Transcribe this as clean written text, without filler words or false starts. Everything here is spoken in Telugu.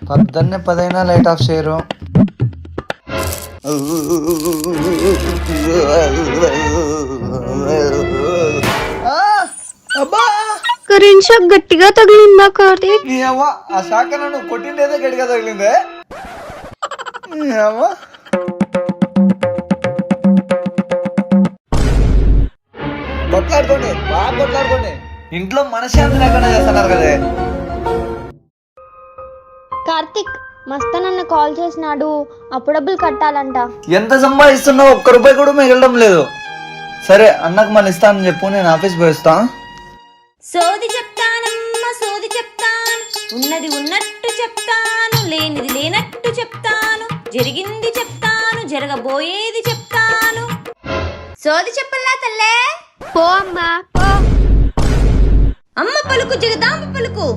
పొద్దున్నే 10 లైట్ ఆఫ్ చేయరు. కరెంట్ షాక్ గట్టిగా తగిలిందా కార్తీక్? ఆ శాఖ నన్ను కొట్టిండేదే గట్టిగా తగిలిందే. కొట్లాడుకోండి, బాగా కొట్లాడుకోండి. ఇంట్లో మనశ్శాంతి లేకుండా చేస్తున్నారు కదే. కార్తీక్ మస్తనన్న కాల్ చేసినాడు, అప్పుడబ్బులు కట్టాలంట. ఎంత సంపాదిస్తున్నావు? ₹1 కూడా మిగలడం లేదు. సరే అన్నకు మళ్ళీ ఇస్తానని చెప్పు, నేను ఆఫీస్ పోయి వస్తా. సోది చెప్తానమ్మా సోది చెప్తాను, ఉన్నది ఉన్నట్టు చెప్తాను, లేనిది లేనట్టు చెప్తాను, జరిగింది చెప్తాను, జరగబోయేది చెప్తాను. సోది చెప్పల్లా తల్లే. పో అమ్మా పో. అమ్మ పలుకు జగదాంబ పలుకు.